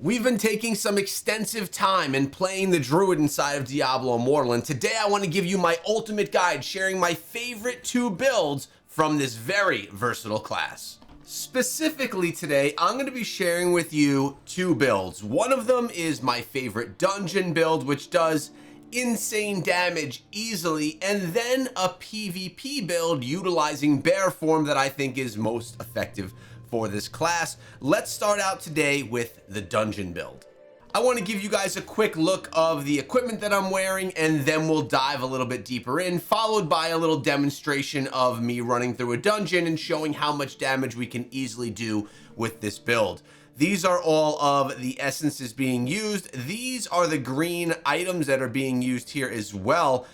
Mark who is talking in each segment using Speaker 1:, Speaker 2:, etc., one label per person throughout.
Speaker 1: We've been taking some extensive time and playing the Druid inside of Diablo Immortal, and today I want to give you my ultimate guide, sharing my favorite 2 builds from this very versatile class. Specifically today, I'm going to be sharing with you 2 builds. One of them is my favorite dungeon build, which does insane damage easily, and then a PvP build utilizing bear form that I think is most effective for this class. Let's start out today with the dungeon build. I want to give you guys a quick look of the equipment that I'm wearing, and then we'll dive a little bit deeper in, followed by a little demonstration of me running through a dungeon and showing how much damage we can easily do with this build. These are all of the essences being used. These are the green items that are being used here as well.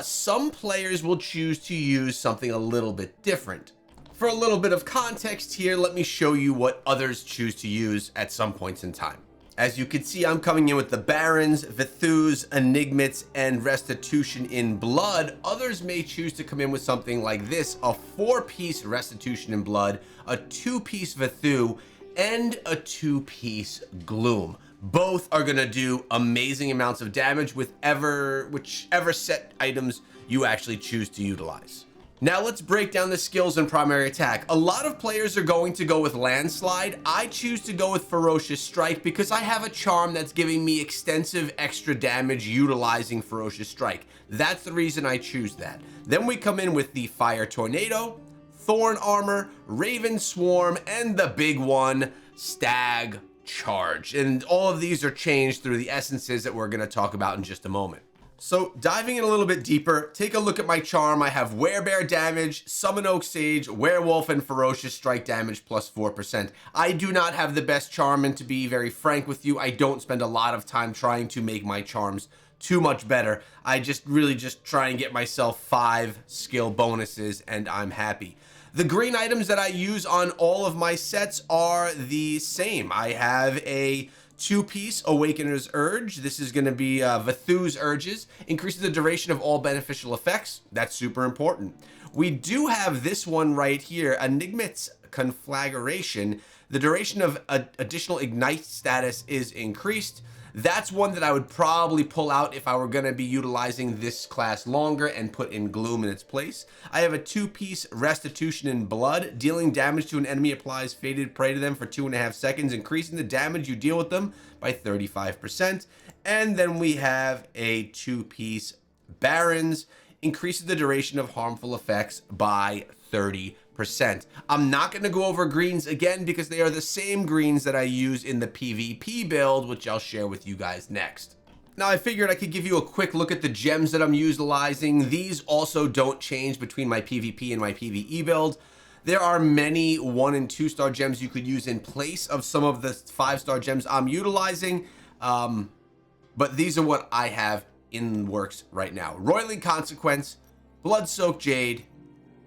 Speaker 1: Some players will choose to use something a little bit different. For a little bit of context here, let me show you what others choose to use at some points in time. As you can see, I'm coming in with the Barons, Vithus, Enigmats, and Restitution in Blood. Others may choose to come in with something like this, a 4-piece Restitution in Blood, a 2-piece Vithu, and a 2-piece Gloom. Both are gonna do amazing amounts of damage with whichever set items you actually choose to utilize. Now let's break down the skills in primary attack. A lot of players are going to go with Landslide. I choose to go with Ferocious Strike because I have a charm that's giving me extensive extra damage utilizing Ferocious Strike. That's the reason I choose that. Then we come in with the Fire Tornado, Thorn Armor, Raven Swarm, and the big one, Stag Charge. And all of these are changed through the essences that we're going to talk about in just a moment. So diving in a little bit deeper, take a look at my charm. I have Werebear damage, Summon Oak Sage, Werewolf, and Ferocious Strike damage plus 4%. I do not have the best charm, and to be very frank with you, I don't spend a lot of time trying to make my charms too much better. I really just try and get myself 5 skill bonuses, and I'm happy. The green items that I use on all of my sets are the same. I have a 2-piece Awakener's Urge. This is going to be Vithu's Urges. Increases the duration of all beneficial effects. That's super important. We do have this one right here, Enigmat's Conflagration. The duration of additional Ignite status is increased. That's one that I would probably pull out if I were going to be utilizing this class longer and put in Gloom in its place. I have a 2-piece Restitution in Blood. Dealing damage to an enemy applies Fated Prey to them for 2.5 seconds, increasing the damage you deal with them by 35%. And then we have a 2-piece Barons. Increases the duration of harmful effects by 30%. I'm not going to go over greens again because they are the same greens that I use in the PvP build, which I'll share with you guys next. Now, I figured I could give you a quick look at the gems that I'm utilizing. These also don't change between my PvP and my PvE build. There are many 1- and 2-star gems you could use in place of some of the 5-star gems I'm utilizing, but these are what I have in works right now. Roiling Consequence, Blood-Soaked Jade,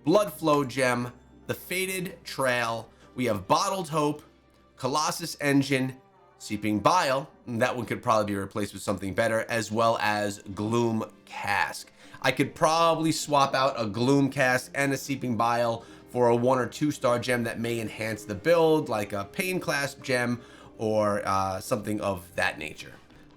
Speaker 1: Blood Flow Gem, the Fated Trail, we have Bottled Hope, Colossus Engine, Seeping Bile, and that one could probably be replaced with something better, as well as Gloom Cask. I could probably swap out a Gloom Cask and a Seeping Bile for a 1- or 2-star gem that may enhance the build, like a Pain Clasp gem or something of that nature.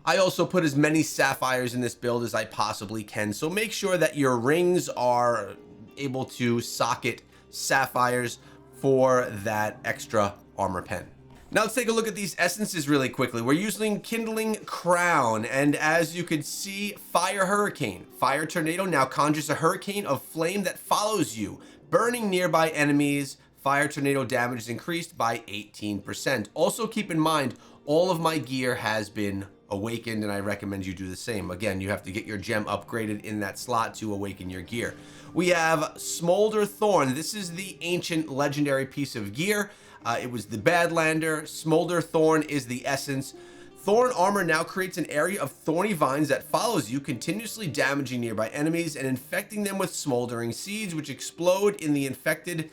Speaker 1: I also put as many sapphires in this build as I possibly can, so make sure that your rings are able to socket sapphires for that extra armor pen. Now let's take a look at these essences really quickly. We're using Kindling Crown, and as you can see, Fire Hurricane. Fire Tornado now conjures a hurricane of flame that follows you, burning nearby enemies. Fire Tornado damage is increased by 18%. Also keep in mind, all of my gear has been awakened, and I recommend you do the same. Again, you have to get your gem upgraded in that slot to awaken your gear. We have Smolder Thorn. This is the ancient legendary piece of gear. It was the Badlander. Smolder Thorn is the essence. Thorn Armor now creates an area of thorny vines that follows you, continuously damaging nearby enemies and infecting them with smoldering seeds, which explode in the infected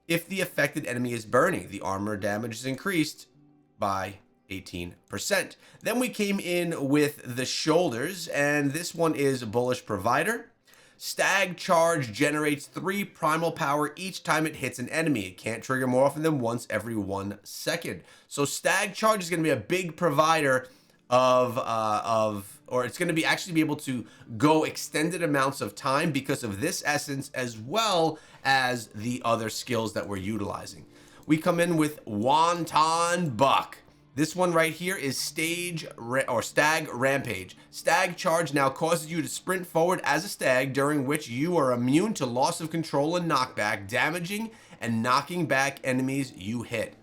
Speaker 1: if the affected enemy is burning. The armor damage is increased by 18%. Then we came in with the shoulders, and this one is Bullish Provider. Stag Charge generates 3 primal power each time it hits an enemy. It can't trigger more often than once every 1 second. So Stag Charge is going to be a big provider or it's going to be actually be able to go extended amounts of time because of this essence, as well as the other skills that we're utilizing. We come in with Wonton Buck. This one right here is Stag Rampage. Stag Charge now causes you to sprint forward as a stag, during which you are immune to loss of control and knockback, damaging and knocking back enemies you hit.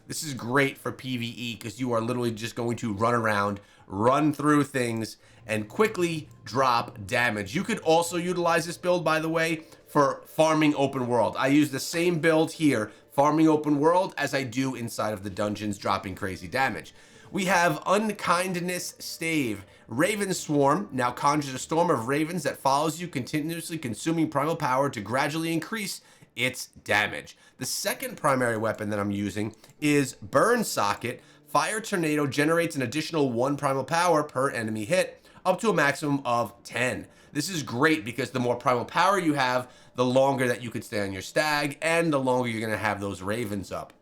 Speaker 1: This is great for PvE because you are literally just going to run around, run through things, and quickly drop damage. You could also utilize this build, by the way, for farming open world. I use the same build here, farming open world, as I do inside of the dungeons, dropping crazy damage. We have Unkindness Stave. Raven Swarm now conjures a storm of ravens that follows you, continuously consuming primal power to gradually increase its damage. The second primary weapon that I'm using is Burn Socket. Fire Tornado generates an additional 1 primal power per enemy hit, up to a maximum of 10. This is great because the more primal power you have, the longer that you could stay on your stag, and the longer you're going to have those ravens up.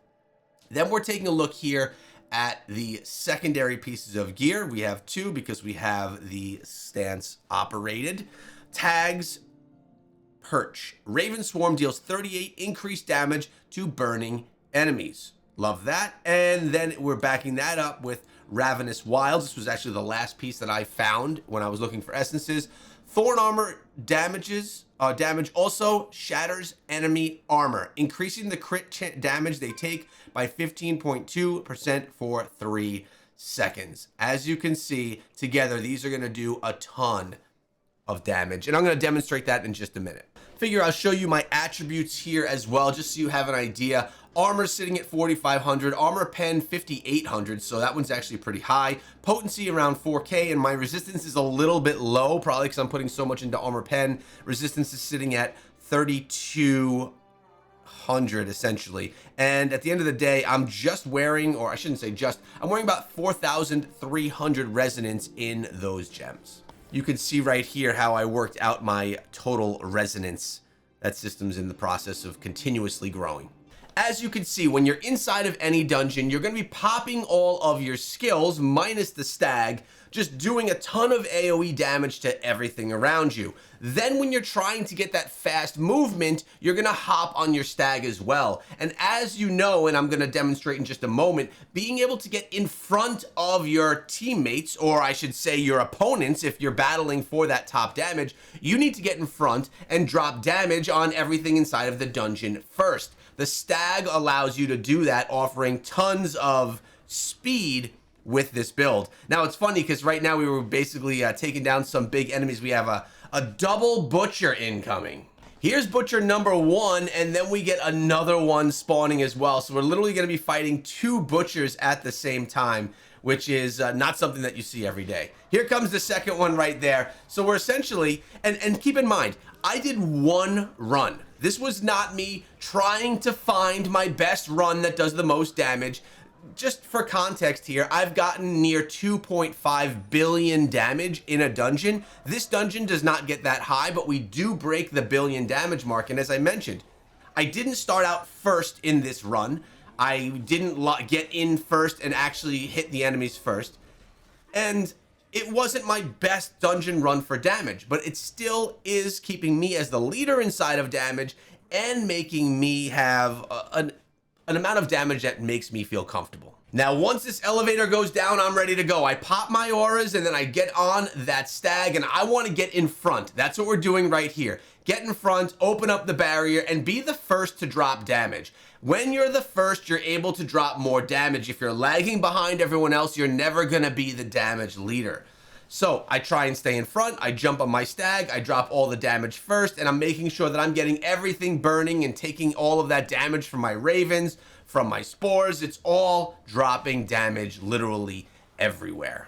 Speaker 1: Then we're taking a look here at the secondary pieces of gear. We have 2 because we have the stance operated. Tags Perch. Raven Swarm deals 38 increased damage to burning enemies. Love that. And then we're backing that up with Ravenous Wilds. This was actually the last piece that I found when I was looking for essences. Thorn Armor damage also shatters enemy armor, increasing the crit damage they take by 15.2% for 3 seconds. As you can see, together, these are going to do a ton of damage. And I'm going to demonstrate that in just a minute. Figure I'll show you my attributes here as well, just so you have an idea. Armor sitting at 4,500, armor pen 5,800, so that one's actually pretty high. Potency around 4K, and my resistance is a little bit low, probably because I'm putting so much into armor pen. Resistance is sitting at 3,200 essentially. And at the end of the day, I'm just wearing, or I shouldn't say just, I'm wearing about 4,300 resonance in those gems. You can see right here how I worked out my total resonance. That system's in the process of continuously growing. As you can see, when you're inside of any dungeon, you're going to be popping all of your skills, minus the stag, just doing a ton of AoE damage to everything around you. Then when you're trying to get that fast movement, you're going to hop on your stag as well. And as you know, and I'm going to demonstrate in just a moment, being able to get in front of your teammates, or I should say your opponents, if you're battling for that top damage, you need to get in front and drop damage on everything inside of the dungeon first. The stag allows you to do that, offering tons of speed with this build. Now it's funny because right now we were basically taking down some big enemies. We have a double butcher incoming. Here's butcher number 1, and then we get another one spawning as well. So we're literally going to be fighting 2 butchers at the same time, which is not something that you see every day. Here comes the second one right there. So we're essentially, and keep in mind, I did 1 run. This was not me trying to find my best run that does the most damage. Just for context here, I've gotten near 2.5 billion damage in a dungeon. This dungeon does not get that high, but we do break the billion damage mark. And as I mentioned, I didn't start out first in this run. I didn't get in first and actually hit the enemies first. And it wasn't my best dungeon run for damage, but it still is keeping me as the leader inside of damage and making me have an amount of damage that makes me feel comfortable. Now, once this elevator goes down, I'm ready to go. I pop my auras and then I get on that stag and I want to get in front. That's what we're doing right here. Get in front, open up the barrier, and be the first to drop damage. When you're the first, you're able to drop more damage. If you're lagging behind everyone else, you're never going to be the damage leader. So I try and stay in front, I jump on my stag, I drop all the damage first, and I'm making sure that I'm getting everything burning and taking all of that damage from my ravens, from my spores. It's all dropping damage literally everywhere.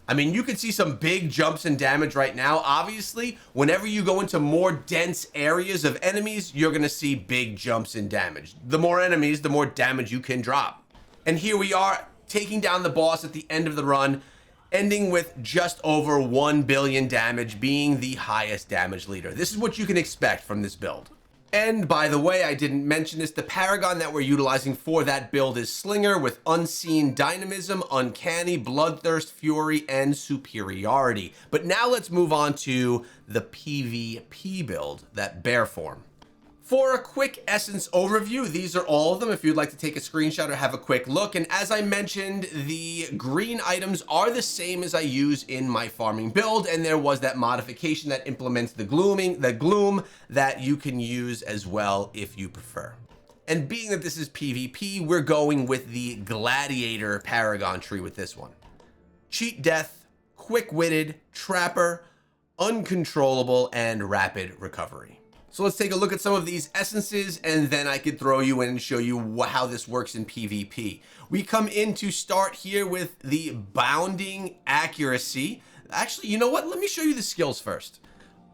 Speaker 1: I mean, you can see some big jumps in damage right now. Obviously, whenever you go into more dense areas of enemies, you're going to see big jumps in damage. The more enemies, the more damage you can drop. And here we are taking down the boss at the end of the run. ending with just over 1 billion damage, being the highest damage leader. This is what you can expect from this build. And by the way, I didn't mention this, the paragon that we're utilizing for that build is Slinger with Unseen Dynamism, Uncanny, Bloodthirst, Fury, and Superiority. But now let's move on to the PvP build, that bear form. For a quick essence overview, these are all of them if you'd like to take a screenshot or have a quick look. And as I mentioned, the green items are the same as I use in my farming build, and there was that modification that implements the gloom that you can use as well if you prefer. And being that this is PvP, we're going with the Gladiator Paragon tree with this one. Cheat Death, Quick-Witted, Trapper, Uncontrollable, and Rapid Recovery. So let's take a look at some of these essences, and then I could throw you in and show you how this works in PvP. We come in to start here with the Bounding Accuracy. Actually, you know what? Let me show you the skills first.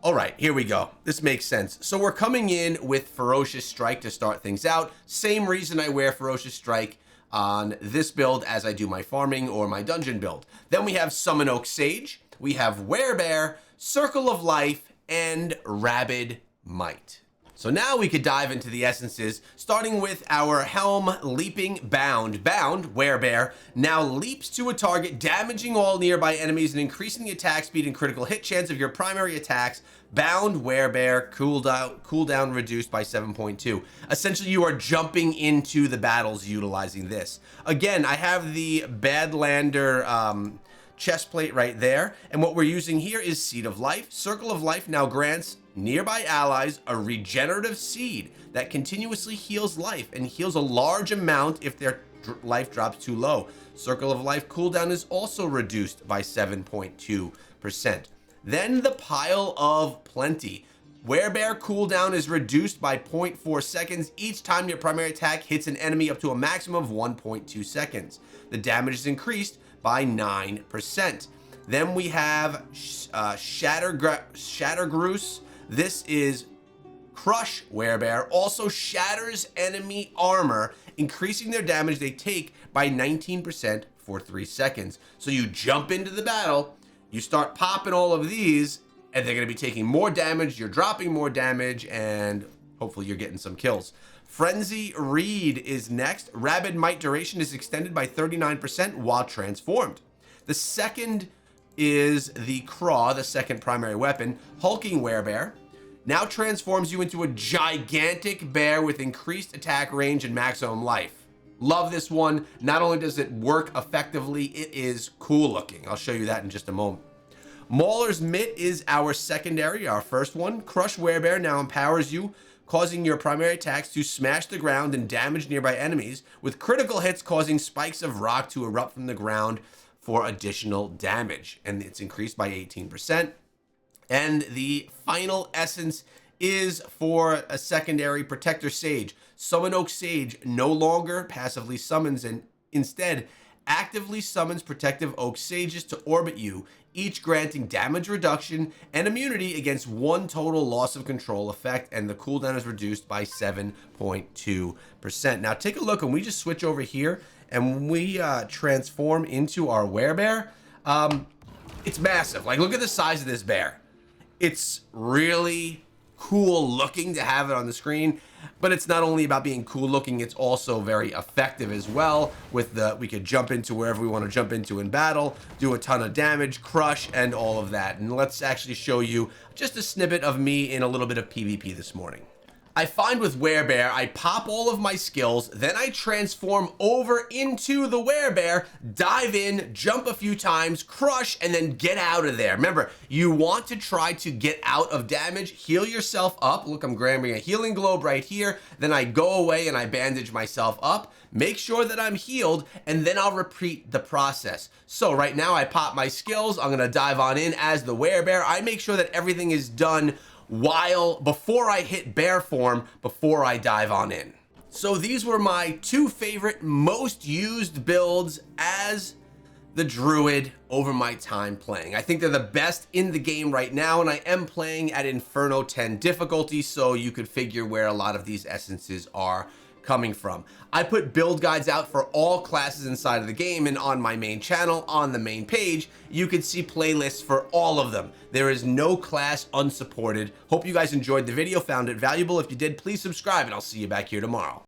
Speaker 1: All right, here we go. This makes sense. So we're coming in with Ferocious Strike to start things out. Same reason I wear Ferocious Strike on this build as I do my farming or my dungeon build. Then we have Summon Oak Sage. We have Werebear, Circle of Life, and Rabid Might. So now we could dive into the essences, starting with our Helm Leaping Bound. Bound, Werebear, now leaps to a target, damaging all nearby enemies and increasing the attack speed and critical hit chance of your primary attacks. Bound, Werebear, cooldown reduced by 7.2. Essentially, you are jumping into the battles utilizing this. Again, I have the Badlander chest plate right there, and what we're using here is Seed of Life. Circle of Life now grants nearby allies a regenerative seed that continuously heals life and heals a large amount if their life drops too low. Circle of Life cooldown is also reduced by 7.2%. Then the Pile of Plenty. Werebear cooldown is reduced by 0.4 seconds each time your primary attack hits an enemy, up to a maximum of 1.2 seconds. The damage is increased by 9%. Then we have Shattergroose. This is Crush Werebear, also shatters enemy armor, increasing their damage they take by 19% for 3 seconds. So you jump into the battle, you start popping all of these, and they're going to be taking more damage, you're dropping more damage, and hopefully you're getting some kills. Frenzy Reed is next. Rabid Might duration is extended by 39% while transformed. The second is the Craw, the second primary weapon. Hulking Werebear now transforms you into a gigantic bear with increased attack range and maximum life. Love this one. Not only does it work effectively, it is cool looking. I'll show you that in just a moment. Mauler's Mitt is our secondary, our first one. Crush Werebear now empowers you, causing your primary attacks to smash the ground and damage nearby enemies, with critical hits causing spikes of rock to erupt from the ground for additional damage, and it's increased by 18%. And the final essence is for a secondary Protector Sage. Summon Oak Sage no longer passively summons and instead actively summons protective Oak Sages to orbit you, each granting damage reduction and immunity against one total loss of control effect, and the cooldown is reduced by 7.2%. Now take a look, and we just switch over here, and when we transform into our Werebear, it's massive. Like, look at the size of this bear. It's really cool looking to have it on the screen, but it's not only about being cool looking, it's also very effective as well. With we could jump into wherever we want to jump into in battle, do a ton of damage, crush, and all of that. And let's actually show you just a snippet of me in a little bit of PvP this morning. I find with Werebear, I pop all of my skills, then I transform over into the Werebear, dive in, jump a few times, crush, and then get out of there. Remember, you want to try to get out of damage, heal yourself up. Look, I'm grabbing a healing globe right here. Then I go away and I bandage myself up, make sure that I'm healed, and then I'll repeat the process. So right now I pop my skills. I'm gonna dive on in as the Werebear. I make sure that everything is done before I hit bear form, before I dive on in. So these were my two favorite, most used builds as the Druid over my time playing. I think they're the best in the game right now, and I am playing at Inferno 10 difficulty, so you could figure where a lot of these essences are coming from. I put build guides out for all classes inside of the game, and on my main channel, on the main page, you can see playlists for all of them. There is no class unsupported. Hope you guys enjoyed the video, found it valuable. If you did, please subscribe, and I'll see you back here tomorrow.